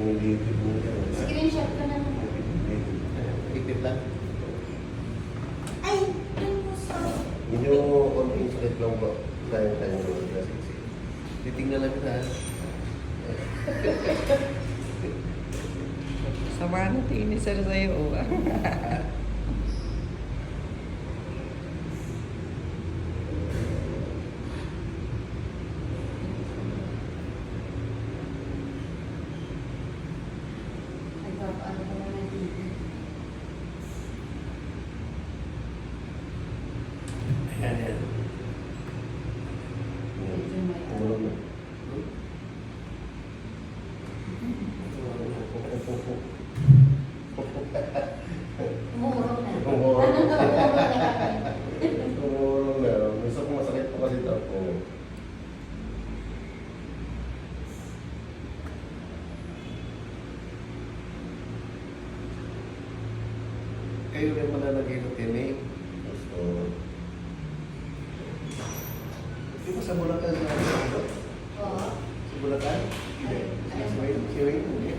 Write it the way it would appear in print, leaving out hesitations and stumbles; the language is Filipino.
Nililipid mo yan. Screenshot ko na naman. Ipit lang. Ay, dun mo sa... Hindi mo konting sakit lang ba? Tayo mo. Titingnan lang kita. Sama na tingin ni Sir sa'yo. Nagpapaano ko na ng TV. Ayan, ayan. Tumulong na. Umurong na. Umurong. Ano ka umurong na? Tumulong na. Gusto ko masakit pa kasi ako. Kayo rin malalagay ng tinig. Gusto. Di ba sa Bulacan na ano? Oo. Sa Bulacan? Hindi. Si Wayne,